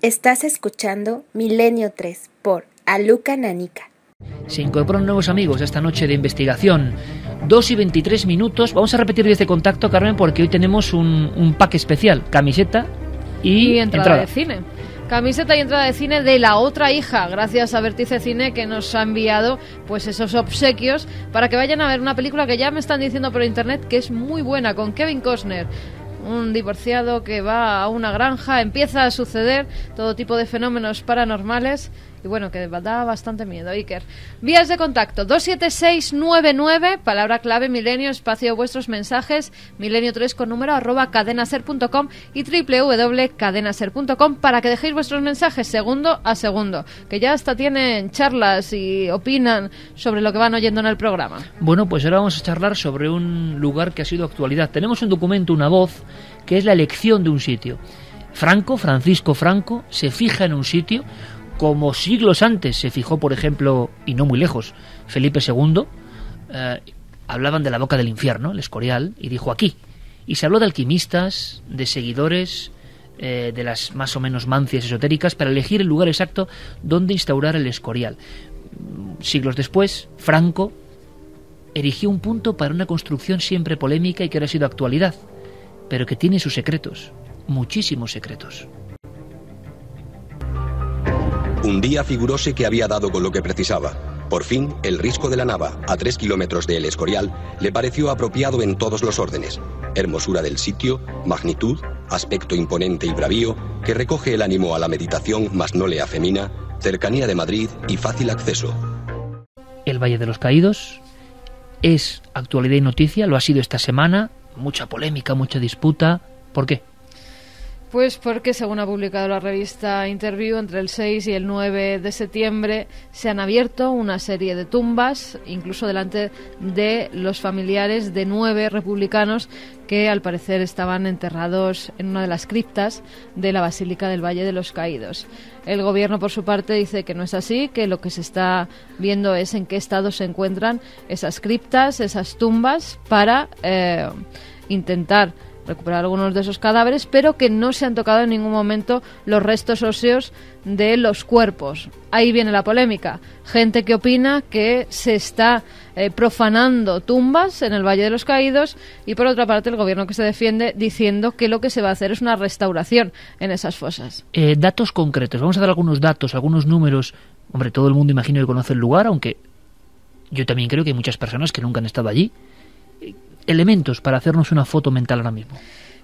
Estás escuchando Milenio 3 por Aluca Nanica. Se incorporan nuevos amigos esta noche de investigación. 2:23. Vamos a repetir desde contacto, Carmen, porque hoy tenemos un pack especial. Camiseta y entrada de cine. Camiseta y entrada de cine de la otra hija, gracias a Vértice Cine, que nos ha enviado pues esos obsequios para que vayan a ver una película que ya me están diciendo por internet que es muy buena, con Kevin Costner. Un divorciado que va a una granja, empieza a suceder todo tipo de fenómenos paranormales y bueno, que da bastante miedo. Iker, vías de contacto 27699, palabra clave Milenio, espacio vuestros mensajes, milenio3 con número @cadenaser.com y www.cadenaser.com para que dejéis vuestros mensajes segundo a segundo, que ya hasta tienen charlas y opinan sobre lo que van oyendo en el programa. Bueno, pues ahora vamos a charlar sobre un lugar que ha sido actualidad. Tenemos un documento, una voz, que es la elección de un sitio. Francisco Franco, se fija en un sitio como siglos antes se fijó, por ejemplo, y no muy lejos, Felipe II. Hablaban de la boca del infierno, el Escorial, y dijo aquí. Y se habló de alquimistas, de seguidores, de las más o menos mancias esotéricas, para elegir el lugar exacto donde instaurar el Escorial. Siglos después, Franco erigió un punto para una construcción siempre polémica y que ahora ha sido actualidad, pero que tiene sus secretos, muchísimos secretos. Un día figuróse que había dado con lo que precisaba. Por fin, el risco de la Nava, a 3 kilómetros de El Escorial, le pareció apropiado en todos los órdenes. Hermosura del sitio, magnitud, aspecto imponente y bravío, que recoge el ánimo a la meditación, mas no le afemina, cercanía de Madrid y fácil acceso. El Valle de los Caídos es actualidad y noticia, lo ha sido esta semana, mucha polémica, mucha disputa. ¿Por qué? Pues porque, según ha publicado la revista Interview, entre el 6 y el 9 de septiembre se han abierto una serie de tumbas, incluso delante de los familiares de 9 republicanos que al parecer estaban enterrados en una de las criptas de la Basílica del Valle de los Caídos. El gobierno, por su parte, dice que no es así, que lo que se está viendo es en qué estado se encuentran esas criptas, esas tumbas, para intentar recuperar algunos de esos cadáveres, pero que no se han tocado en ningún momento los restos óseos de los cuerpos. Ahí viene la polémica. Gente que opina que se está profanando tumbas en el Valle de los Caídos, y por otra parte el gobierno que se defiende diciendo que lo que se va a hacer es una restauración en esas fosas. Datos concretos. Vamos a dar algunos datos, algunos números. Hombre, todo el mundo imagino que conoce el lugar, aunque yo también creo que hay muchas personas que nunca han estado allí. Elementos para hacernos una foto mental ahora mismo.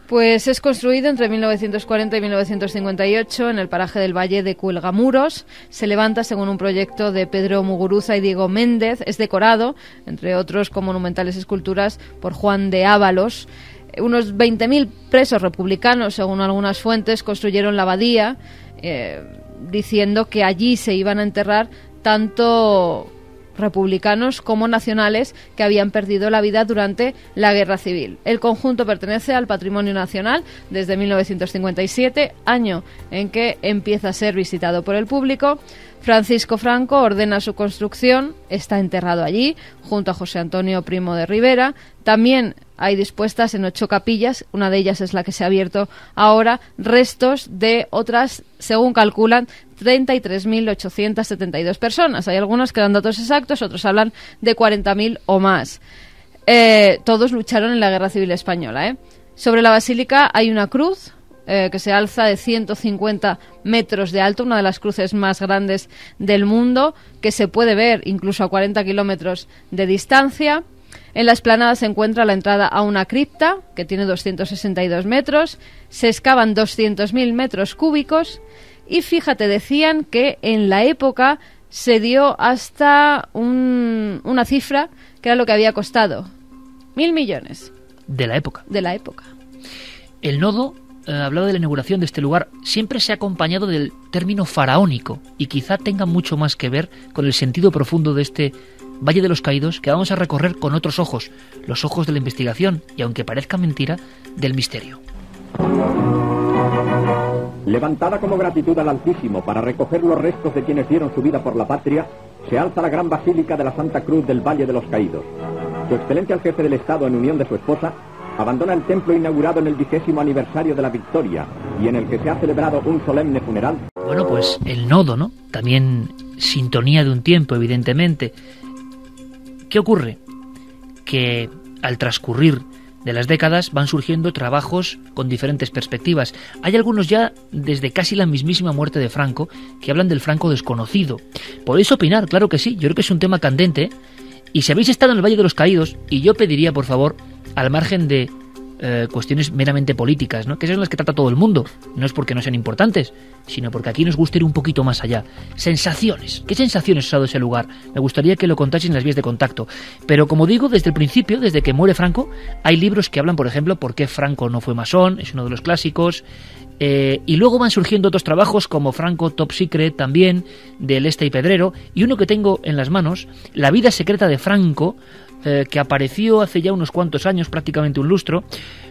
Pues es construido entre 1940 y 1958 en el paraje del Valle de Cuelgamuros. Se levanta según un proyecto de Pedro Muguruza y Diego Méndez. Es decorado, entre otros, con monumentales esculturas por Juan de Ábalos. Unos 20.000 presos republicanos, según algunas fuentes, construyeron la abadía, diciendo que allí se iban a enterrar tanto republicanos como nacionales que habían perdido la vida durante la Guerra Civil. El conjunto pertenece al Patrimonio Nacional desde 1957, año en que empieza a ser visitado por el público. Francisco Franco ordena su construcción, está enterrado allí, junto a José Antonio Primo de Rivera. También hay dispuestas en 8 capillas, una de ellas es la que se ha abierto ahora, restos de otras, según calculan, 33.872 personas. Hay algunos que dan datos exactos, otros hablan de 40.000 o más. Todos lucharon en la Guerra Civil Española. Sobre la basílica hay una cruz que se alza de 150 metros de alto, una de las cruces más grandes del mundo, que se puede ver incluso a 40 kilómetros de distancia. En la explanada se encuentra la entrada a una cripta que tiene 262 metros, se excavan 200.000 metros cúbicos y fíjate, decían que en la época se dio hasta una cifra que era lo que había costado, 1.000 millones. De la época. De la época. El nodo hablado de la inauguración de este lugar siempre se ha acompañado del término faraónico y quizá tenga mucho más que ver con el sentido profundo de este Valle de los Caídos que vamos a recorrer con otros ojos, los ojos de la investigación y, aunque parezca mentira, del misterio. Levantada como gratitud al Altísimo para recoger los restos de quienes dieron su vida por la patria, se alza la gran basílica de la Santa Cruz del Valle de los Caídos. Su excelencia el jefe del Estado, en unión de su esposa, abandona el templo inaugurado en el 20º aniversario de la victoria y en el que se ha celebrado un solemne funeral. Bueno, pues el nodo, ¿no? También sintonía de un tiempo, evidentemente. ¿Qué ocurre? Que al transcurrir de las décadas van surgiendo trabajos con diferentes perspectivas. Hay algunos ya desde casi la mismísima muerte de Franco que hablan del Franco desconocido. Podéis opinar, claro que sí, yo creo que es un tema candente. Y si habéis estado en el Valle de los Caídos, y yo pediría, por favor, al margen de cuestiones meramente políticas, ¿no? Que esas son las que trata todo el mundo, no es porque no sean importantes, sino porque aquí nos gusta ir un poquito más allá. Sensaciones, ¿qué sensaciones os ha dado ese lugar? Me gustaría que lo contaseis en las vías de contacto. Pero como digo, desde el principio, desde que muere Franco, hay libros que hablan, por ejemplo, por qué Franco no fue masón, es uno de los clásicos. Y luego van surgiendo otros trabajos como Franco Top Secret también, de Leste y Pedrero, y uno que tengo en las manos, La vida secreta de Franco, que apareció hace ya unos cuantos años, prácticamente un lustro.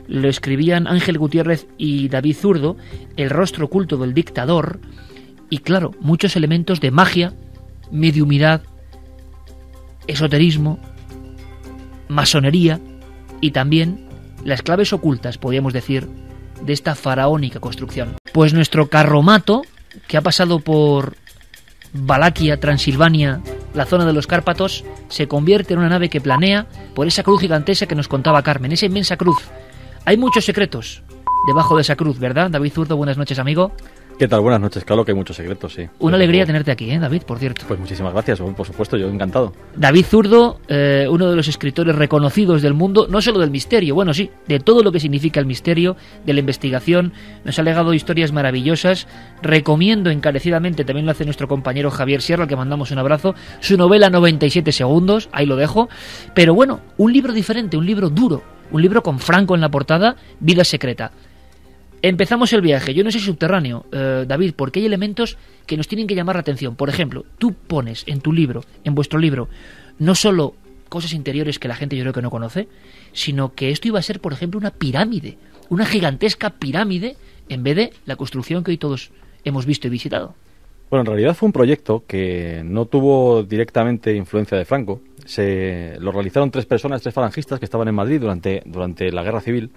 Lo escribían Ángel Gutiérrez y David Zurdo, El rostro oculto del dictador, y claro, muchos elementos de magia, mediumidad, esoterismo, masonería y también las claves ocultas, podríamos decir, de esta faraónica construcción. Pues nuestro carromato, que ha pasado por Valaquia, Transilvania, la zona de los Cárpatos, se convierte en una nave que planea por esa cruz gigantesca que nos contaba Carmen, esa inmensa cruz. Hay muchos secretos debajo de esa cruz, ¿verdad? David Zurdo, buenas noches, amigo. ¿Qué tal? Buenas noches, claro que hay muchos secretos, sí. Una alegría tenerte aquí, David, por cierto. Pues muchísimas gracias, por supuesto, yo encantado. David Zurdo, uno de los escritores reconocidos del mundo, no solo del misterio, bueno, sí, de todo lo que significa el misterio, de la investigación, nos ha legado historias maravillosas. Recomiendo encarecidamente, también lo hace nuestro compañero Javier Sierra, al que mandamos un abrazo, su novela 97 segundos, ahí lo dejo. Pero bueno, un libro diferente, un libro duro, un libro con Franco en la portada, Vida secreta. Empezamos el viaje. Yo no soy subterráneo, David, porque hay elementos que nos tienen que llamar la atención. Por ejemplo, tú pones en tu libro, en vuestro libro, no solo cosas interiores que la gente yo creo que no conoce, sino que esto iba a ser, por ejemplo, una pirámide, una gigantesca pirámide, en vez de la construcción que hoy todos hemos visto y visitado. Bueno, en realidad fue un proyecto que no tuvo directamente influencia de Franco. Lo realizaron tres personas, tres falangistas que estaban en Madrid durante la Guerra Civil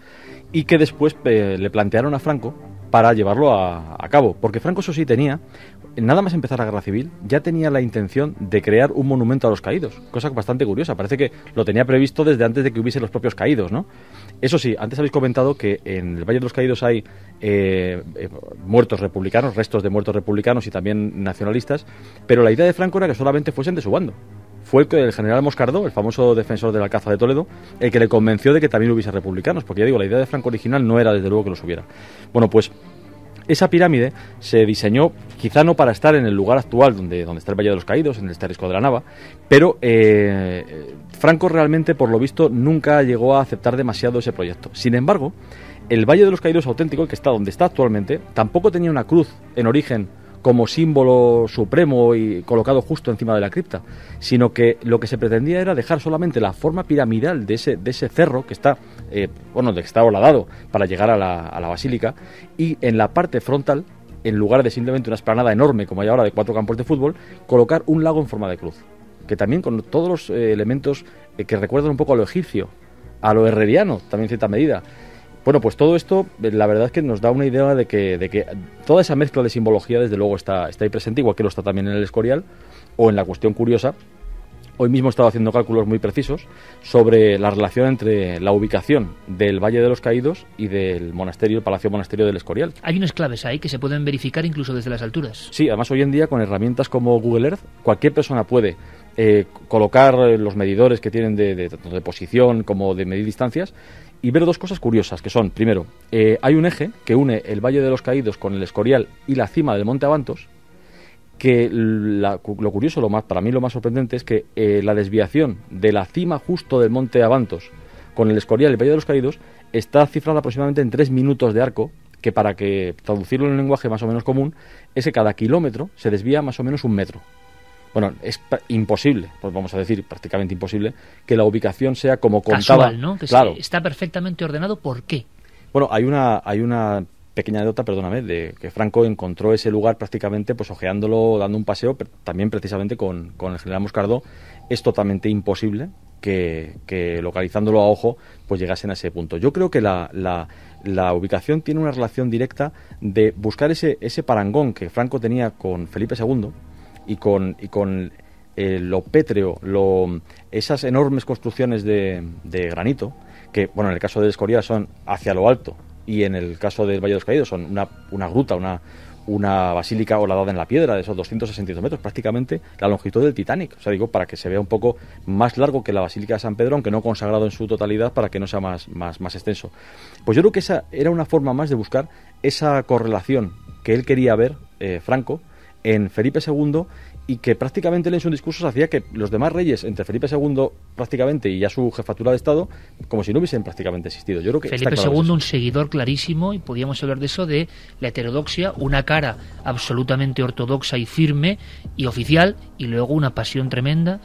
y que después le plantearon a Franco para llevarlo a cabo. Porque Franco, eso sí, tenía, nada más empezar la Guerra Civil, ya tenía la intención de crear un monumento a los caídos. Cosa bastante curiosa, parece que lo tenía previsto desde antes de que hubiese los propios caídos, ¿no? Eso sí, antes habéis comentado que en el Valle de los Caídos hay muertos republicanos, restos de muertos republicanos y también nacionalistas, pero la idea de Franco era que solamente fuesen de su bando. Fue el general Moscardó, el famoso defensor del Alcázar de Toledo, el que le convenció de que también hubiese republicanos, porque ya digo, la idea de Franco original no era desde luego que los hubiera. Bueno, pues esa pirámide se diseñó quizá no para estar en el lugar actual donde está el Valle de los Caídos, en el Risco de la Nava, pero Franco realmente, por lo visto, nunca llegó a aceptar demasiado ese proyecto. Sin embargo, el Valle de los Caídos auténtico, el que está donde está actualmente, tampoco tenía una cruz en origen como símbolo supremo y colocado justo encima de la cripta, sino que lo que se pretendía era dejar solamente la forma piramidal de ese cerro que está, de que está horadado para llegar a la basílica, y en la parte frontal, en lugar de simplemente una explanada enorme como hay ahora de 4 campos de fútbol, colocar un lago en forma de cruz, que también con todos los elementos que recuerdan un poco a lo egipcio, a lo herreriano, también en cierta medida. Bueno, pues todo esto, la verdad es que nos da una idea de que toda esa mezcla de simbología, desde luego, está ahí presente, igual que lo está también en el Escorial, o en la cuestión curiosa. Hoy mismo he estado haciendo cálculos muy precisos sobre la relación entre la ubicación del Valle de los Caídos y del monasterio, el Palacio Monasterio del Escorial. Hay unas claves ahí que se pueden verificar incluso desde las alturas. Sí, además hoy en día con herramientas como Google Earth, cualquier persona puede colocar los medidores que tienen de posición como de medir distancias y ver dos cosas curiosas, que son, primero, hay un eje que une el Valle de los Caídos con el Escorial y la cima del Monte Abantos, que lo curioso, para mí lo más sorprendente es que la desviación de la cima justo del Monte Abantos con el Escorial y el Valle de los Caídos está cifrada aproximadamente en 3 minutos de arco, que para que traducirlo en un lenguaje más o menos común, es que cada kilómetro se desvía más o menos 1 metro. Bueno, es imposible, pues vamos a decir prácticamente imposible, que la ubicación sea como contaba. Casual, ¿no? Que claro. Está perfectamente ordenado. ¿Por qué? Bueno, hay una pequeña anécdota, perdóname, de que Franco encontró ese lugar prácticamente pues ojeándolo, dando un paseo, pero también precisamente con el general Moscardó. Es totalmente imposible que localizándolo a ojo pues llegasen a ese punto. Yo creo que la ubicación tiene una relación directa de buscar ese parangón que Franco tenía con Felipe II y con lo pétreo, esas enormes construcciones de granito, que bueno, en el caso del Escorial son hacia lo alto, y en el caso del Valle de los Caídos son una gruta, una basílica horadada en la piedra de esos 262 metros, prácticamente la longitud del Titanic. O sea, digo, para que se vea un poco más largo que la Basílica de San Pedro, aunque no consagrado en su totalidad, para que no sea más extenso. Pues yo creo que esa era una forma más de buscar esa correlación que él quería ver, Franco, en Felipe II, y que prácticamente él en sus discursos hacía que los demás reyes, entre Felipe II prácticamente y ya su jefatura de Estado, como si no hubiesen prácticamente existido. Yo creo que Felipe II, un seguidor clarísimo, y podíamos hablar de eso, de la heterodoxia, una cara absolutamente ortodoxa y firme y oficial, y luego una pasión tremenda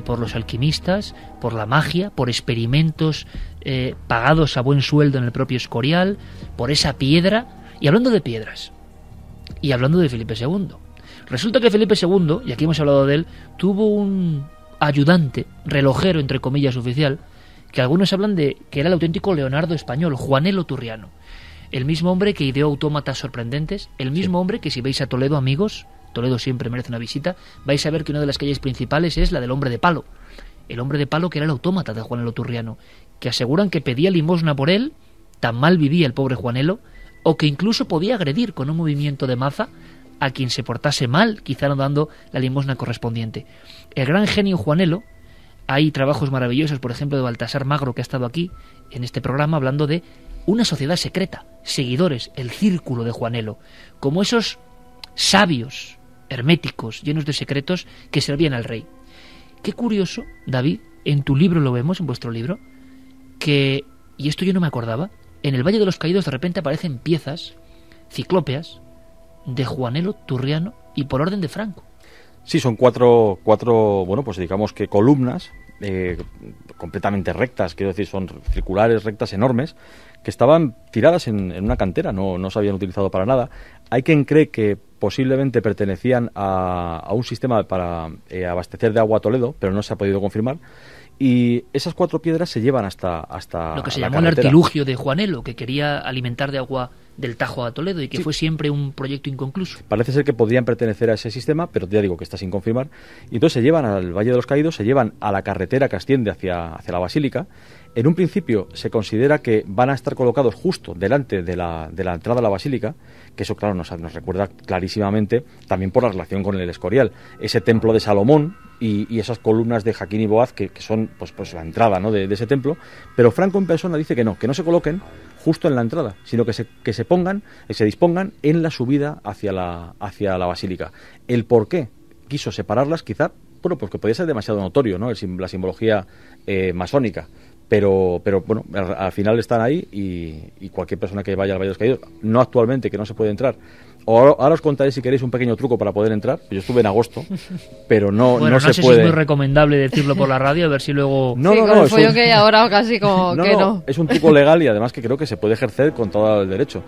por los alquimistas, por la magia, por experimentos pagados a buen sueldo en el propio Escorial, por esa piedra. Y hablando de piedras, y hablando de Felipe II, resulta que Felipe II, y aquí hemos hablado de él, tuvo un ayudante, relojero, entre comillas, oficial, que algunos hablan de que era el auténtico Leonardo español, Juanelo Turriano. El mismo hombre que ideó autómatas sorprendentes, el mismo hombre que si vais a Toledo, amigos, Toledo siempre merece una visita, vais a ver que una de las calles principales es la del Hombre de Palo. El Hombre de Palo, que era el autómata de Juanelo Turriano, que aseguran que pedía limosna por él, tan mal vivía el pobre Juanelo, o que incluso podía agredir con un movimiento de maza a quien se portase mal, quizá no dando la limosna correspondiente. El gran genio Juanelo, hay trabajos maravillosos, por ejemplo, de Baltasar Magro, que ha estado aquí en este programa hablando de una sociedad secreta, seguidores, el círculo de Juanelo, como esos sabios herméticos, llenos de secretos, que servían al rey. Qué curioso, David, en tu libro lo vemos, en vuestro libro, que, y esto yo no me acordaba, en el Valle de los Caídos de repente aparecen piezas ciclópeas de Juanelo Turriano y por orden de Franco. Sí, son cuatro, bueno, pues digamos que columnas completamente rectas, quiero decir, son circulares, rectas, enormes, que estaban tiradas en una cantera, no se habían utilizado para nada. Hay quien cree que posiblemente pertenecían a un sistema para abastecer de agua a Toledo, pero no se ha podido confirmar. Y esas 4 piedras se llevan hasta lo que se la llamó carretera. El artilugio de Juanelo, que quería alimentar de agua del Tajo a Toledo y que fue siempre un proyecto inconcluso. Parece ser que podrían pertenecer a ese sistema, pero ya digo que está sin confirmar. Y entonces se llevan al Valle de los Caídos, se llevan a la carretera que asciende hacia la Basílica. En un principio se considera que van a estar colocados justo delante de la entrada a la Basílica, que eso, claro, nos recuerda clarísimamente también por la relación con el Escorial. Ese templo de Salomón y esas columnas de Jaquín y Boaz que son pues la entrada, ¿no?, de ese templo. Pero Franco en persona dice que no se coloquen justo en la entrada, sino que se dispongan en la subida hacia la Basílica. El por qué quiso separarlas, quizá, bueno, pues que podía ser demasiado notorio, ¿no?, la simbología masónica. Pero bueno, al final están ahí y cualquier persona que vaya al Valle de los Caídos, no actualmente, que no se puede entrar. Ahora os contaré, si queréis, un pequeño truco para poder entrar. Yo estuve en agosto, pero no se puede. No sé si es muy recomendable decirlo por la radio, a ver si luego... No, es un... que ahora casi como que no. Es un truco legal y además que creo que se puede ejercer con todo el derecho.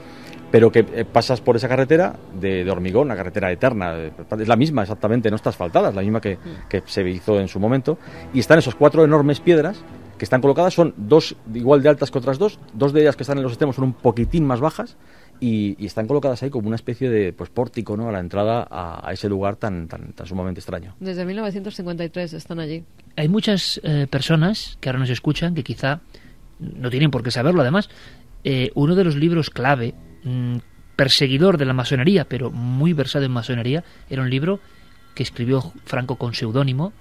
Pero que pasas por esa carretera de hormigón, una carretera eterna, es la misma exactamente, no está asfaltada, es la misma que se hizo en su momento, y están esos 4 enormes piedras que están colocadas, son 2 igual de altas que otras 2 de ellas que están en los extremos son un poquitín más bajas, y están colocadas ahí como una especie de pórtico, ¿no?, a la entrada a ese lugar tan sumamente extraño. Desde 1953 están allí. Hay muchas personas que ahora nos escuchan que quizá no tienen por qué saberlo. Además, uno de los libros clave, perseguidor de la masonería, pero muy versado en masonería, era un libro que escribió Franco con seudónimo,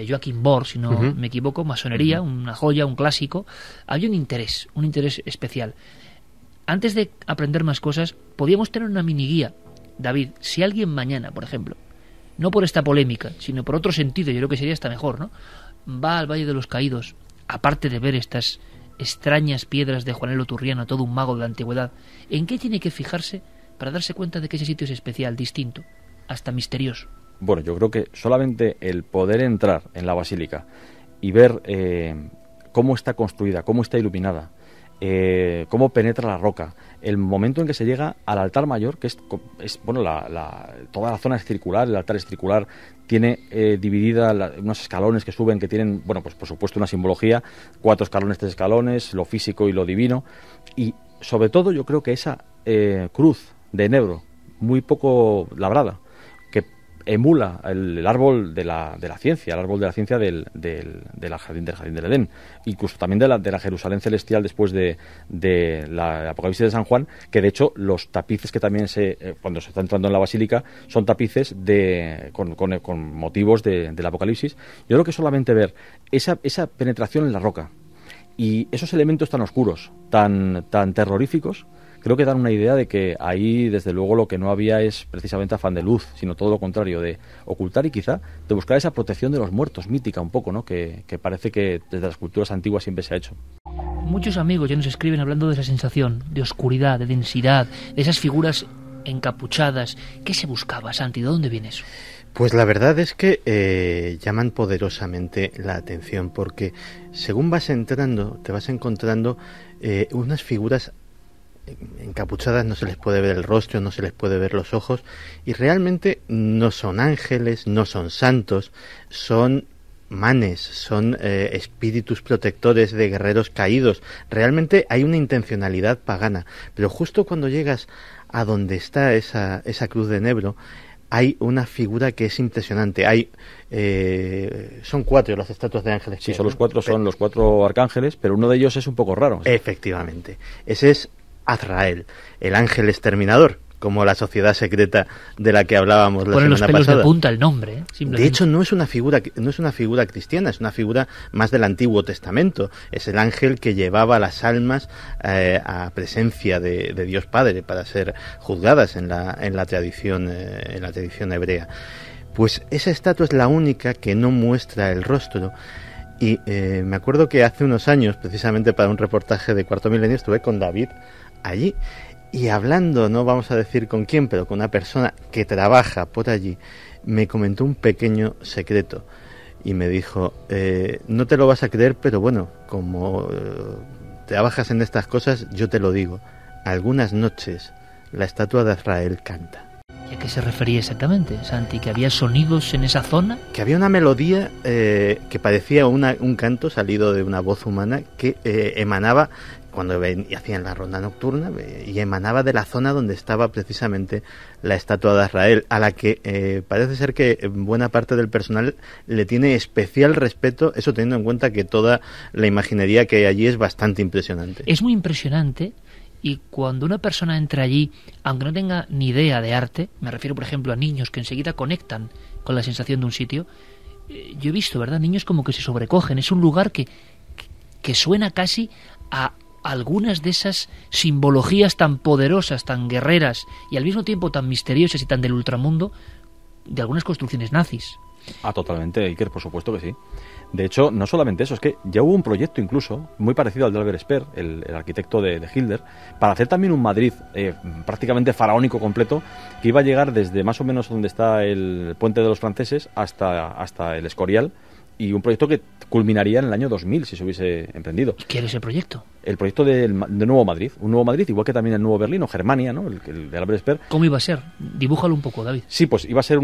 Joachim Bor, si no me equivoco, Masonería, una joya, un clásico. Había un interés especial. Antes de aprender más cosas, podíamos tener una mini guía. David, si alguien mañana, por ejemplo, no por esta polémica, sino por otro sentido, yo creo que sería hasta mejor, ¿no?, va al Valle de los Caídos, aparte de ver estas extrañas piedras de Juanelo Turriano, todo un mago de la antigüedad, ¿en qué tiene que fijarse para darse cuenta de que ese sitio es especial, distinto, hasta misterioso? Bueno, yo creo que solamente el poder entrar en la Basílica y ver cómo está construida, cómo está iluminada, cómo penetra la roca, el momento en que se llega al altar mayor, que es bueno, toda la zona es circular, el altar es circular, tiene dividida unos escalones que suben, que tienen, bueno, pues por supuesto una simbología, 4 escalones, 3 escalones, lo físico y lo divino, y sobre todo yo creo que esa cruz de enebro, muy poco labrada, que emula el árbol de la ciencia, el árbol de la ciencia del jardín del Edén, incluso también de la Jerusalén celestial después de la Apocalipsis de San Juan, que de hecho los tapices que también cuando se está entrando en la basílica son tapices con motivos del Apocalipsis. Yo creo que solamente ver esa penetración en la roca y esos elementos tan oscuros, tan terroríficos, creo que dan una idea de que ahí, desde luego, lo que no había es precisamente afán de luz, sino todo lo contrario, de ocultar y quizá de buscar esa protección de los muertos, mítica un poco, ¿no? Que parece que desde las culturas antiguas siempre se ha hecho. Muchos amigos ya nos escriben hablando de esa sensación de oscuridad, de densidad, de esas figuras encapuchadas. ¿Qué se buscaba, Santi? ¿De dónde viene eso? Pues la verdad es que llaman poderosamente la atención, porque según vas entrando, te vas encontrando unas figuras encapuchadas, no se les puede ver el rostro, no se les puede ver los ojos, y realmente no son ángeles, no son santos, son manes, son espíritus protectores de guerreros caídos. Realmente hay una intencionalidad pagana, pero justo cuando llegas a donde está esa cruz de enebro, hay una figura que es impresionante. Son 4 las estatuas de ángeles. Sí, son los 4, son los 4 arcángeles, pero uno de ellos es un poco raro. Efectivamente. Ese es Azrael, el ángel exterminador, como la sociedad secreta de la que hablábamos la semana pasada. Ponen los pelos de punta el nombre, De hecho, no es una figura cristiana, es una figura más del Antiguo Testamento. Es el ángel que llevaba las almas a presencia de Dios Padre para ser juzgadas en la tradición hebrea. Pues esa estatua es la única que no muestra el rostro. Y me acuerdo que hace unos años, precisamente para un reportaje de Cuarto Milenio, estuve con David allí, y hablando, no vamos a decir con quién, pero con una persona que trabaja por allí, me comentó un pequeño secreto y me dijo, no te lo vas a creer, pero bueno, como trabajas en estas cosas, yo te lo digo, algunas noches la estatua de Azrael canta. ¿Y a qué se refería exactamente, Santi? ¿Que había sonidos en esa zona? Que había una melodía que parecía un canto salido de una voz humana que emanaba cuando hacían la ronda nocturna, y emanaba de la zona donde estaba precisamente la estatua de Azrael, a la que parece ser que buena parte del personal le tiene especial respeto, eso teniendo en cuenta que toda la imaginería que hay allí es bastante impresionante. Es muy impresionante. Y cuando una persona entra allí, aunque no tenga ni idea de arte, me refiero por ejemplo a niños que enseguida conectan con la sensación de un sitio, yo he visto, ¿verdad?, niños como que se sobrecogen. Es un lugar que suena casi a algunas de esas simbologías tan poderosas, tan guerreras y al mismo tiempo tan misteriosas y tan del ultramundo de algunas construcciones nazis. Totalmente, Iker, por supuesto que sí. De hecho, no solamente eso, es que ya hubo un proyecto incluso muy parecido al de Albert Speer, el arquitecto de Hilder, para hacer también un Madrid prácticamente faraónico completo, que iba a llegar desde más o menos donde está el Puente de los Franceses hasta el Escorial, y un proyecto que culminaría en el año 2000 si se hubiese emprendido. ¿Y qué era ese proyecto? El proyecto de Nuevo Madrid, un Nuevo Madrid, igual que también el Nuevo Berlín o Germania, ¿no? El de Albert Speer. ¿Cómo iba a ser? Dibújalo un poco, David. Sí, pues iba a ser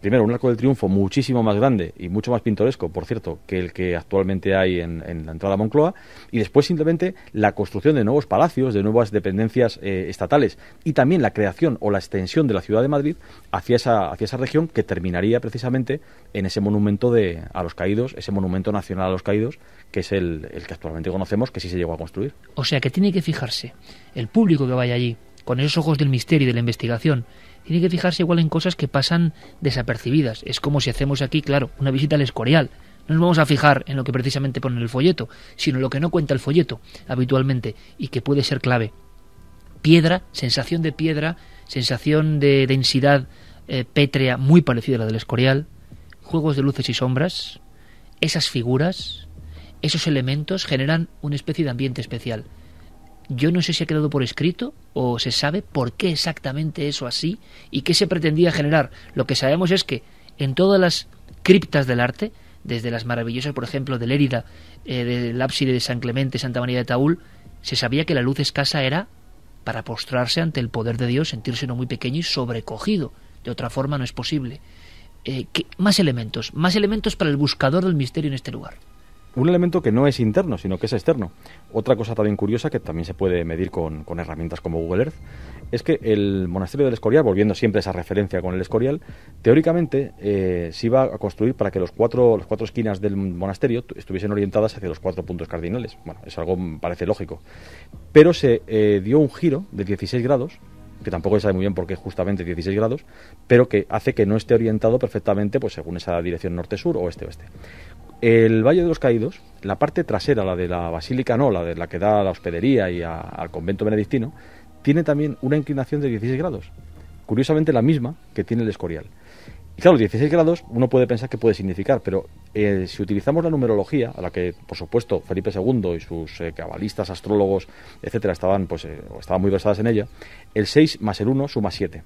primero un Arco del Triunfo muchísimo más grande y mucho más pintoresco, por cierto, que el que actualmente hay en la entrada a Moncloa, y después simplemente la construcción de nuevos palacios, de nuevas dependencias estatales, y también la creación o la extensión de la ciudad de Madrid hacia esa región, que terminaría precisamente en ese monumento a los caídos, ese monumento nacional a los caídos, que es el que actualmente conocemos, que sí se llegó a construir. O sea que tiene que fijarse el público que vaya allí, con esos ojos del misterio y de la investigación, tiene que fijarse igual en cosas que pasan desapercibidas. Es como si hacemos aquí, claro, una visita al Escorial. No nos vamos a fijar en lo que precisamente pone en el folleto, sino en lo que no cuenta el folleto habitualmente y que puede ser clave. Piedra, sensación de densidad pétrea muy parecida a la del Escorial, juegos de luces y sombras, esas figuras, esos elementos generan una especie de ambiente especial. Yo no sé si ha quedado por escrito o se sabe por qué exactamente eso así y qué se pretendía generar. Lo que sabemos es que en todas las criptas del arte, desde las maravillosas, por ejemplo, de Lérida, del ábside de San Clemente, Santa María de Taúl, Se sabía que la luz escasa era para postrarse ante el poder de Dios, sentirse no muy pequeño y sobrecogido. De otra forma no es posible. Más elementos para el buscador del misterio en este lugar. Un elemento que no es interno, sino que es externo. Otra cosa también curiosa, que también se puede medir con herramientas como Google Earth, es que el monasterio del Escorial, volviendo siempre a esa referencia con el Escorial, teóricamente se iba a construir para que las cuatro esquinas del monasterio estuviesen orientadas hacia los 4 puntos cardinales. Bueno, es algo parece lógico. Pero se dio un giro de 16 grados, que tampoco se sabe muy bien por qué justamente 16 grados, pero que hace que no esté orientado perfectamente pues según esa dirección norte-sur o este-oeste. El Valle de los Caídos, la parte trasera, la de la basílica, no, la de la que da a la hospedería y al convento benedictino, tiene también una inclinación de 16 grados. Curiosamente la misma que tiene el Escorial. Y claro, 16 grados uno puede pensar qué puede significar, pero si utilizamos la numerología, a la que por supuesto Felipe II y sus cabalistas, astrólogos, etcétera, estaban muy versadas en ella, el 6 más el 1 suma 7.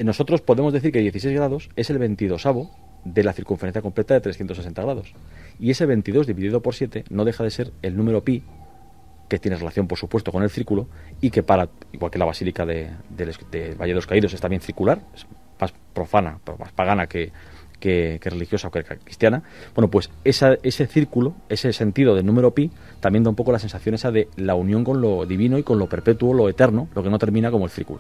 Nosotros podemos decir que 16 grados es el 22avo de la circunferencia completa de 360 grados. Y ese 22 dividido por 7 no deja de ser el número pi, que tiene relación, por supuesto, con el círculo, y que igual que la basílica de Valle de los Caídos es también circular, es más profana, más pagana que religiosa o que cristiana, bueno, pues ese círculo, ese sentido del número pi, también da un poco la sensación esa de la unión con lo divino y con lo perpetuo, lo eterno, lo que no termina como el círculo.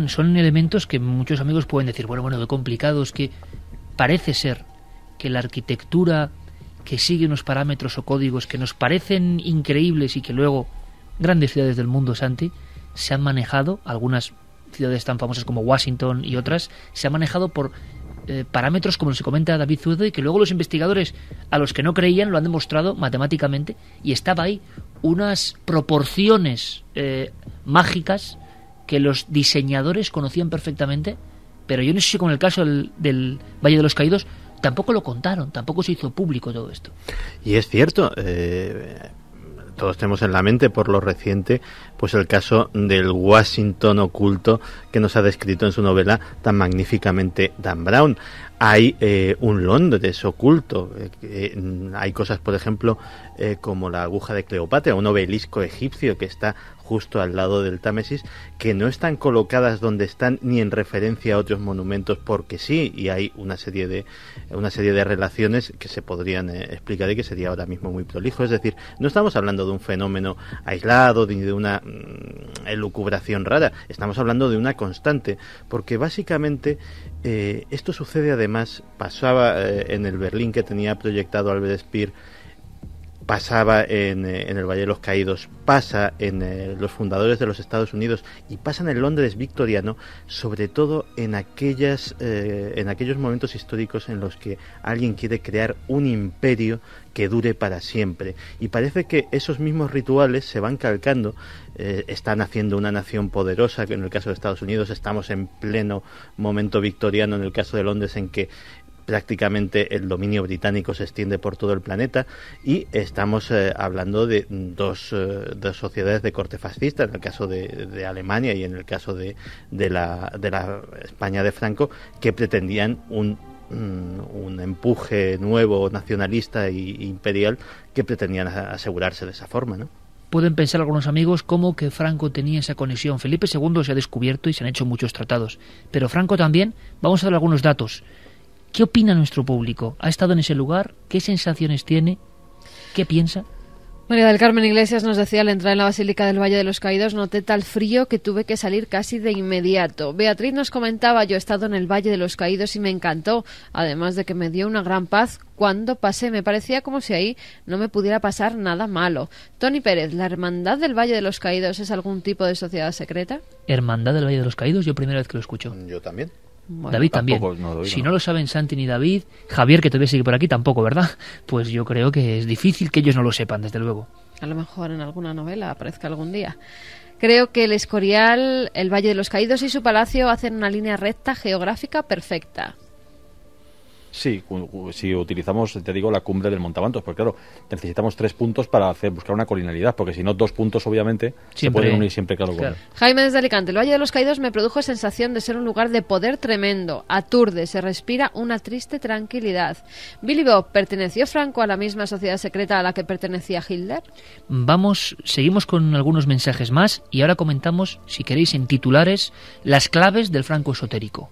Son elementos que muchos amigos pueden decir, bueno, qué complicado, es que parece ser que la arquitectura que sigue unos parámetros o códigos que nos parecen increíbles y que luego grandes ciudades del mundo, Santi, se han manejado, algunas ciudades tan famosas como Washington y otras, se han manejado por parámetros como se comenta David Zuedo, y que luego los investigadores a los que no creían lo han demostrado matemáticamente, y estaba ahí unas proporciones mágicas que los diseñadores conocían perfectamente, pero yo no sé si con el caso del Valle de los Caídos tampoco lo contaron, tampoco se hizo público todo esto. Y es cierto, todos tenemos en la mente por lo reciente pues el caso del Washington oculto que nos ha descrito en su novela tan magníficamente Dan Brown. Hay un Londres oculto, hay cosas, por ejemplo, como la aguja de Cleopatra, un obelisco egipcio que está justo al lado del Támesis, que no están colocadas donde están ni en referencia a otros monumentos porque sí, y hay una serie de relaciones que se podrían explicar y que sería ahora mismo muy prolijo. Es decir, no estamos hablando de un fenómeno aislado ni de una elucubración rara, estamos hablando de una constante, porque básicamente esto sucede además, pasaba en el Berlín que tenía proyectado Albert Speer, pasaba en el Valle de los Caídos, pasa en los fundadores de los Estados Unidos y pasa en el Londres victoriano, sobre todo en aquellos momentos históricos en los que alguien quiere crear un imperio que dure para siempre. Y parece que esos mismos rituales se van calcando. Están haciendo una nación poderosa, que en el caso de Estados Unidos estamos en pleno momento victoriano, en el caso de Londres en que prácticamente el dominio británico se extiende por todo el planeta, y estamos hablando de dos sociedades de corte fascista, en el caso de Alemania y en el caso de la España de Franco, que pretendían un empuje nuevo nacionalista e imperial, que pretendían asegurarse de esa forma, ¿no? Pueden pensar algunos amigos como que Franco tenía esa conexión. Felipe II se ha descubierto y se han hecho muchos tratados, pero Franco también. Vamos a dar algunos datos. ¿Qué opina nuestro público? ¿Ha estado en ese lugar? ¿Qué sensaciones tiene? ¿Qué piensa? María del Carmen Iglesias nos decía, al entrar en la Basílica del Valle de los Caídos noté tal frío que tuve que salir casi de inmediato. Beatriz nos comentaba, yo he estado en el Valle de los Caídos y me encantó, además de que me dio una gran paz cuando pasé. Me parecía como si ahí no me pudiera pasar nada malo. Tony Pérez, ¿la Hermandad del Valle de los Caídos es algún tipo de sociedad secreta? ¿Hermandad del Valle de los Caídos? Yo primera vez que lo escucho. Yo también. Bueno, David también. Si no lo saben Santi ni David, Javier, que todavía sigue por aquí, tampoco, ¿verdad? Pues yo creo que es difícil que ellos no lo sepan, desde luego. A lo mejor en alguna novela aparezca algún día. Creo que el Escorial, el Valle de los Caídos y su palacio hacen una línea recta geográfica perfecta. Sí, si utilizamos, te digo, la cumbre del Montabantos, porque claro, necesitamos 3 puntos para buscar una colinialidad, porque si no, 2 puntos obviamente se pueden unir siempre, claro. Jaime desde Alicante: el Valle de los Caídos me produjo sensación de ser un lugar de poder tremendo, aturde, se respira una triste tranquilidad. Billy Bob, ¿perteneció Franco a la misma sociedad secreta a la que pertenecía Hitler? Seguimos con algunos mensajes más y ahora comentamos, si queréis en titulares, las claves del Franco esotérico.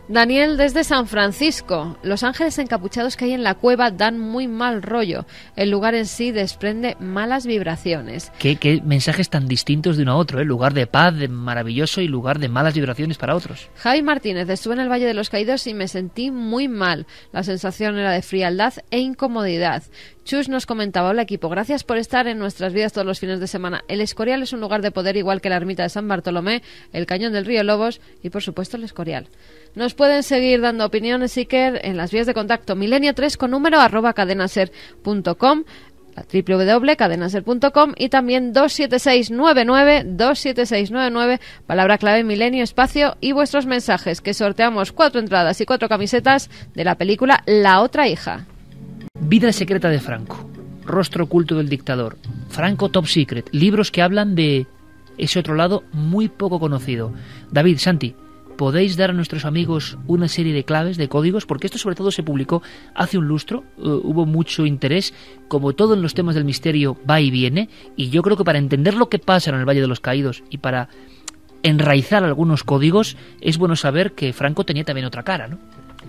Daniel desde San Francisco: los ángeles encapuchados que hay en la cueva dan muy mal rollo. El lugar en sí desprende malas vibraciones. ¿Qué mensajes tan distintos de uno a otro, ¿eh? Lugar de paz, de maravilloso, y lugar de malas vibraciones para otros. Javi Martínez: estuve en el Valle de los Caídos y me sentí muy mal. La sensación era de frialdad e incomodidad. Chus nos comentaba: hola equipo, gracias por estar en nuestras vidas todos los fines de semana. El Escorial es un lugar de poder igual que la ermita de San Bartolomé, el cañón del río Lobos y por supuesto el Escorial. Nos pueden seguir dando opiniones, Iker, en las vías de contacto milenio3 con número @cadenaser.com, www.cadenaser.com, y también 27699, palabra clave milenio, espacio y vuestros mensajes, que sorteamos 4 entradas y 4 camisetas de la película La otra hija. Vida secreta de Franco, rostro oculto del dictador, Franco Top Secret, libros que hablan de ese otro lado muy poco conocido. David, Santi, ¿podéis dar a nuestros amigos una serie de claves, de códigos? Porque esto sobre todo se publicó hace un lustro, hubo mucho interés, como todo en los temas del misterio va y viene, y yo creo que para entender lo que pasa en el Valle de los Caídos y para enraizar algunos códigos, es bueno saber que Franco tenía también otra cara, ¿no?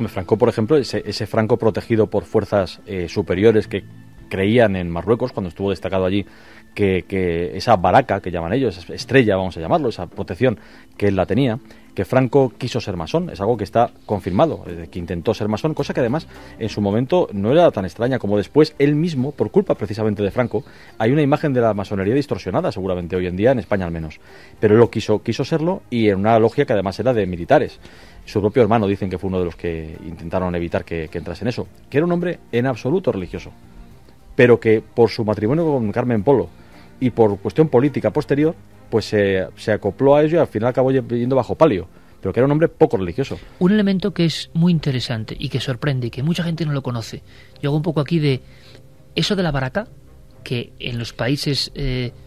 Franco, por ejemplo, ese Franco protegido por fuerzas superiores que creían en Marruecos cuando estuvo destacado allí, que esa baraca que llaman ellos, estrella vamos a llamarlo, esa protección que él la tenía, que Franco quiso ser masón, es algo que está confirmado, que intentó ser masón, cosa que además en su momento no era tan extraña como después él mismo, por culpa precisamente de Franco, hay una imagen de la masonería distorsionada seguramente hoy en día, en España al menos, pero él lo quiso serlo, y en una logia que además era de militares. Su propio hermano dicen que fue uno de los que intentaron evitar que entrase en eso, que era un hombre en absoluto religioso, pero que por su matrimonio con Carmen Polo y por cuestión política posterior, pues se acopló a ello y al final acabó yendo bajo palio, pero que era un hombre poco religioso. Un elemento que es muy interesante y que sorprende y que mucha gente no lo conoce, yo hago un poco aquí de eso de la baraca, que en los países,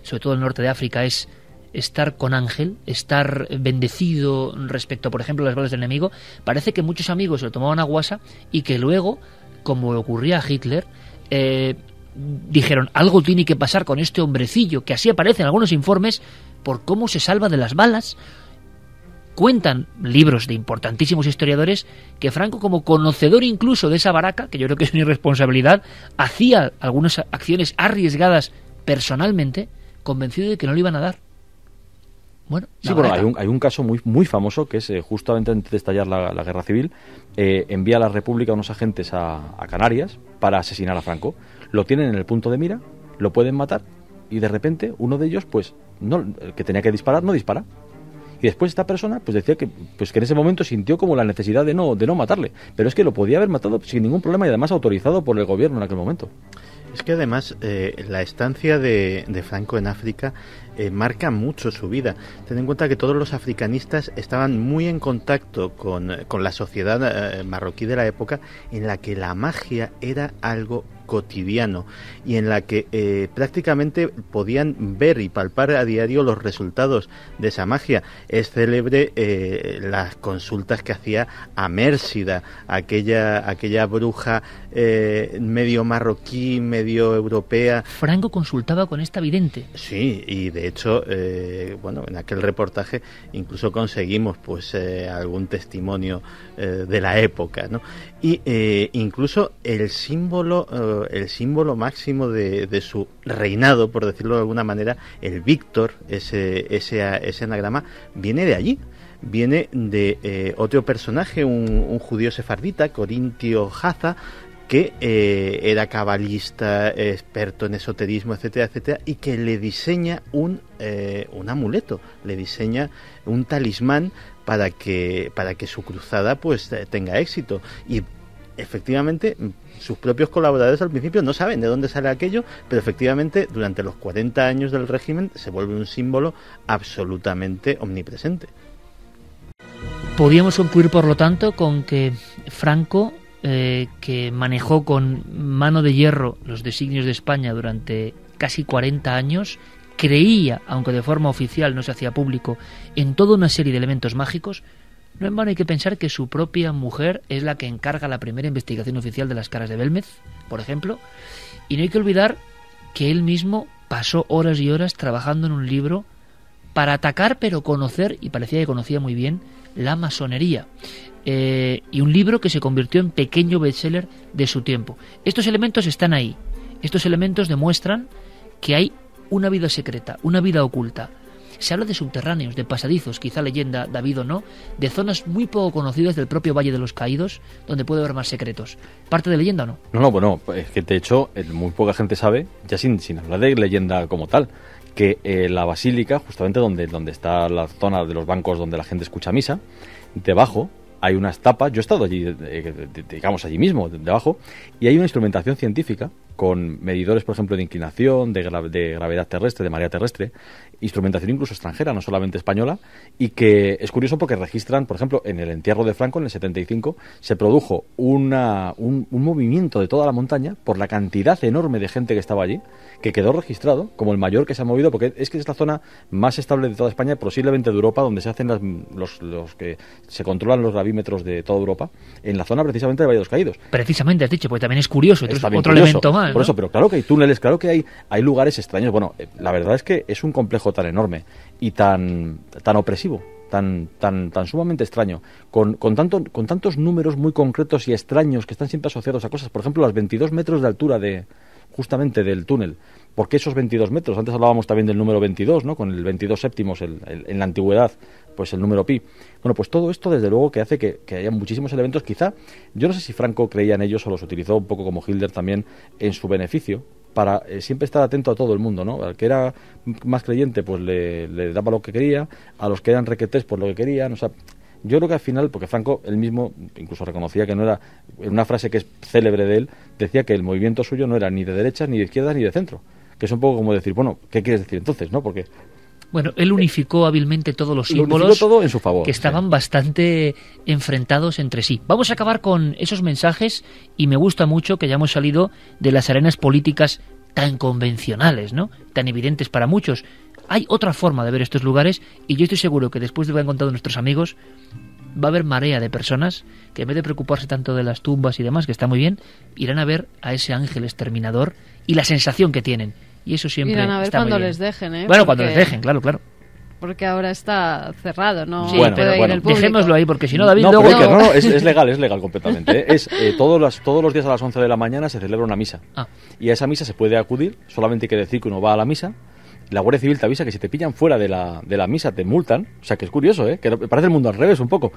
sobre todo el norte de África, es estar con ángel, estar bendecido respecto, por ejemplo, a las balas del enemigo. Parece que muchos amigos lo tomaban a guasa y que luego, como ocurría a Hitler, dijeron, algo tiene que pasar con este hombrecillo, que así aparece en algunos informes, por cómo se salva de las balas. Cuentan libros de importantísimos historiadores que Franco, como conocedor incluso de esa baraca, que yo creo que es una irresponsabilidad, hacía algunas acciones arriesgadas personalmente, convencido de que no le iban a dar. Bueno, sí, hay un caso muy famoso que es justamente antes de estallar la guerra civil, envía a la República unos agentes a Canarias para asesinar a Franco. Lo tienen en el punto de mira, lo pueden matar y de repente uno de ellos, pues no, el que tenía que disparar, no dispara. Y después esta persona pues decía que en ese momento sintió como la necesidad de no matarle, pero es que lo podía haber matado sin ningún problema y además autorizado por el gobierno en aquel momento. Es que además la estancia de Franco en África marca mucho su vida. Ten en cuenta que todos los africanistas estaban muy en contacto con la sociedad marroquí de la época, en la que la magia era algo cotidiano y en la que prácticamente podían ver y palpar a diario los resultados de esa magia. Es célebre las consultas que hacía a Mérsida, aquella bruja medio marroquí, medio europea. Franco consultaba con esta vidente. Sí, y de hecho, en aquel reportaje incluso conseguimos algún testimonio de la época, ¿no? Y incluso el símbolo máximo de su reinado, por decirlo de alguna manera, el Víctor, ese anagrama, viene de allí. Viene de otro personaje, un judío sefardita, Corintio Haza, que era cabalista, experto en esoterismo, etcétera, etcétera, y que le diseña un amuleto, le diseña un talismán para que su cruzada tenga éxito. Y efectivamente sus propios colaboradores al principio no saben de dónde sale aquello, pero efectivamente durante los 40 años del régimen se vuelve un símbolo absolutamente omnipresente. Podríamos concluir, por lo tanto, con que Franco, que manejó con mano de hierro los designios de España durante casi 40 años, creía, aunque de forma oficial no se hacía público, en toda una serie de elementos mágicos. No en vano hay que pensar que su propia mujer es la que encarga la primera investigación oficial de las caras de Belmez, por ejemplo, y no hay que olvidar que él mismo pasó horas y horas trabajando en un libro para atacar pero conocer, y parecía que conocía muy bien, la masonería. Y un libro que se convirtió en pequeño bestseller de su tiempo. Estos elementos están ahí. Estos elementos demuestran que hay una vida secreta, una vida oculta. Se habla de subterráneos, de pasadizos, quizá leyenda, David o no, de zonas muy poco conocidas del propio Valle de los Caídos, donde puede haber más secretos. ¿Parte de leyenda o no? No, bueno, es que de hecho muy poca gente sabe, ya sin hablar de leyenda como tal, que la basílica, justamente donde está la zona de los bancos donde la gente escucha misa, debajo hay unas tapas. Yo he estado allí, digamos allí mismo, debajo, y hay una instrumentación científica con medidores, por ejemplo, de inclinación, de gravedad terrestre, de marea terrestre, instrumentación incluso extranjera, no solamente española, y que es curioso porque registran, por ejemplo, en el entierro de Franco, en el 75, se produjo un movimiento de toda la montaña por la cantidad enorme de gente que estaba allí, que quedó registrado como el mayor que se ha movido, porque es que es la zona más estable de toda España, posiblemente de Europa, donde se hacen los que se controlan los gravímetros de toda Europa, en la zona precisamente de Valle de los Caídos. Precisamente has dicho, porque también es curioso, otro curioso, elemento más, por ¿no? eso, pero claro que hay túneles, claro que hay lugares extraños. Bueno, la verdad es que es un complejo tan enorme y tan opresivo, tan sumamente extraño, con tantos números muy concretos y extraños que están siempre asociados a cosas. Por ejemplo, los 22 metros de altura justamente del túnel. ¿Por qué esos 22 metros? Antes hablábamos también del número 22, ¿no? Con el 22 séptimos en la antigüedad, pues el número pi. Bueno, pues todo esto desde luego que hace que haya muchísimos elementos. Quizá, yo no sé si Franco creía en ellos o los utilizó un poco como Hitler también en su beneficio, para siempre estar atento a todo el mundo, ¿no? Al que era más creyente, pues le daba lo que quería, a los que eran requetés, pues lo que querían, o sea. Yo creo que al final, porque Franco él mismo incluso reconocía que no era, en una frase que es célebre de él, decía que el movimiento suyo no era ni de derecha, ni de izquierda, ni de centro. Que es un poco como decir, bueno, ¿qué quieres decir entonces, no? Porque bueno, él unificó hábilmente todos los símbolos todo en su favor, que estaban bastante enfrentados entre sí. Vamos a acabar con esos mensajes y me gusta mucho que hayamos salido de las arenas políticas tan convencionales, ¿no? Tan evidentes para muchos. Hay otra forma de ver estos lugares y yo estoy seguro que después de lo que han contado nuestros amigos va a haber marea de personas que en vez de preocuparse tanto de las tumbas y demás, que está muy bien, irán a ver a ese ángel exterminador y la sensación que tienen. Y eso siempre irán a ver está cuando muy bien. les dejen, ¿eh? Bueno, cuando les dejen, claro. Porque ahora está cerrado, ¿no? Sí, bueno, puede ir el público. dejémoslo ahí, porque si no, David, no, luego... pero no, es legal completamente, ¿eh? Todos los días a las 11 de la mañana se celebra una misa. Y a esa misa se puede acudir, solamente hay que decir que uno va a la misa. La Guardia Civil te avisa que si te pillan fuera de la misa te multan. O sea, que es curioso, que parece el mundo al revés un poco.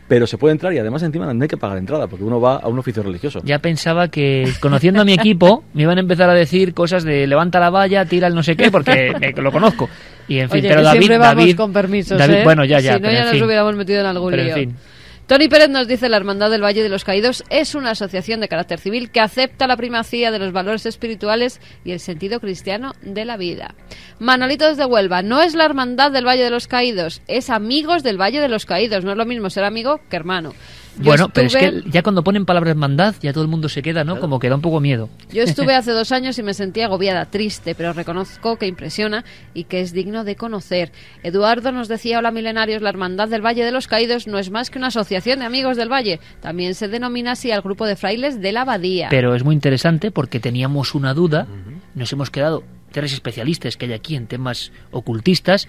Pero se puede entrar y además encima no hay que pagar entrada porque uno va a un oficio religioso. Ya pensaba que, conociendo a mi equipo, me iban a empezar a decir cosas de levanta la valla, tira el no sé qué, porque lo conozco. Y en fin, oye, pero siempre vamos David, con permisos, bueno, ya, si no, pero ya en nos fin. hubiéramos metido en algún Pero lío. en fin. Tony Pérez nos dice: la Hermandad del Valle de los Caídos es una asociación de carácter civil que acepta la primacía de los valores espirituales y el sentido cristiano de la vida. Manolito desde Huelva: no es la Hermandad del Valle de los Caídos, es Amigos del Valle de los Caídos. No es lo mismo ser amigo que hermano. Bueno, pero es que ya cuando ponen palabra hermandad, ya todo el mundo se queda, ¿no? Como que da un poco miedo. Yo estuve hace 2 años y me sentí agobiada, triste, pero reconozco que impresiona y que es digno de conocer. Eduardo nos decía: hola milenarios, la Hermandad del Valle de los Caídos no es más que una asociación de amigos del Valle. También se denomina así al grupo de frailes de la abadía. Pero es muy interesante porque teníamos una duda, nos hemos quedado 3 especialistas que hay aquí en temas ocultistas.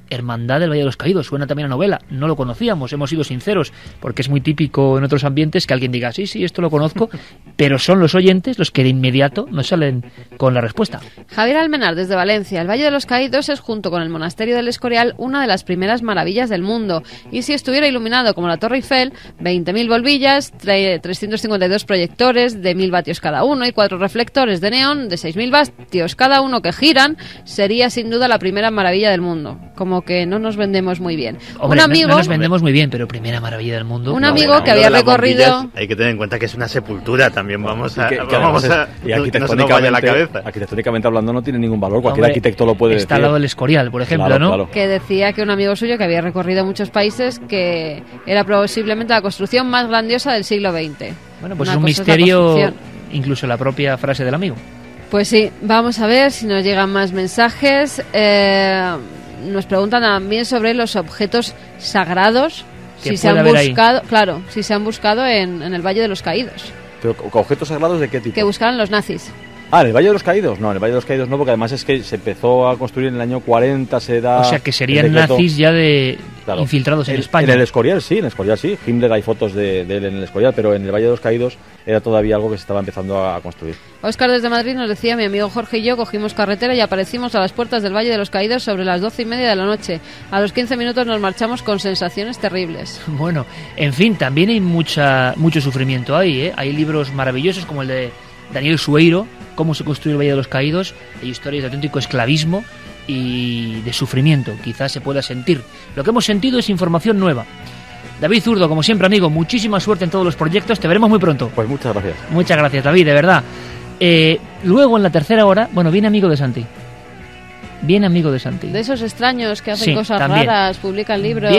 Hermandad del Valle de los Caídos, suena también a novela, no lo conocíamos, hemos sido sinceros, porque es muy típico en otros ambientes que alguien diga, sí, esto lo conozco, pero son los oyentes los que de inmediato nos salen con la respuesta. Javier Almenar, desde Valencia: el Valle de los Caídos es, junto con el Monasterio del Escorial, una de las primeras maravillas del mundo, y si estuviera iluminado como la Torre Eiffel, 20.000 bombillas, 352 proyectores de 1.000 vatios cada uno y 4 reflectores de neón de 6.000 vatios cada uno que giran, sería sin duda la primera maravilla del mundo. Como como que no nos vendemos muy bien. Hombre, Un amigo, no nos vendemos muy bien, pero primera maravilla del mundo. un amigo que había recorrido... Hay que tener en cuenta que es una sepultura también, vamos a... y no se nos vaya la cabeza. arquitectónicamente hablando no tiene ningún valor, cualquier Hombre, arquitecto lo puede está decir. al lado del Escorial, por ejemplo, Claro, ¿no? claro. que decía que un amigo suyo que había recorrido muchos países, que era posiblemente la construcción más grandiosa del siglo XX. Bueno, pues Una es un cosa la misterio, construcción. incluso la propia frase del amigo. Pues sí, vamos a ver si nos llegan más mensajes. Nos preguntan también sobre los objetos sagrados, Que si se puede han haber ahí. buscado, claro, si se han buscado en el Valle de los Caídos, Pero, ¿objetos sagrados de qué tipo? que buscaban los nazis. Ah, ¿en el Valle de los Caídos? No, en el Valle de los Caídos no, porque además es que se empezó a construir en el año 40, se da... O sea, que serían el decreto- nazis ya de Claro. infiltrados en En España. el Escorial sí, Himmler hay fotos de él en el Escorial, pero en el Valle de los Caídos era todavía algo que se estaba empezando a construir. Óscar desde Madrid nos decía: mi amigo Jorge y yo cogimos carretera y aparecimos a las puertas del Valle de los Caídos sobre las 12:30 de la noche. A los 15 minutos nos marchamos con sensaciones terribles. Bueno, en fin, también hay mucho sufrimiento ahí, ¿eh? Hay libros maravillosos como el de Daniel Sueiro, Cómo se construyó el Valle de los Caídos, hay historias de auténtico esclavismo y de sufrimiento, quizás se pueda sentir. Lo que hemos sentido es información nueva. David Zurdo, como siempre, amigo, muchísima suerte en todos los proyectos, te veremos muy pronto. Pues muchas gracias. Muchas gracias, David, de verdad. Luego, en la tercera hora, bueno, viene amigo de Santi. Viene amigo de Santi. De esos extraños que hacen Sí, cosas también. raras, publican libros.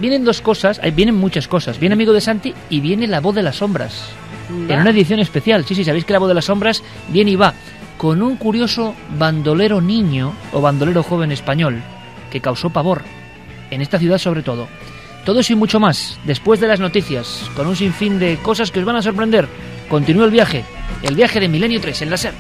Vienen dos cosas, vienen muchas cosas. Viene amigo de Santi y viene La Voz de las Sombras. Va. En una edición especial. Sí, sabéis que La Voz de las Sombras viene y va con un curioso bandolero niño o bandolero joven español que causó pavor, en esta ciudad sobre todo. Todo eso y mucho más, después de las noticias, con un sinfín de cosas que os van a sorprender. Continúa el viaje de Milenio 3 en la SER.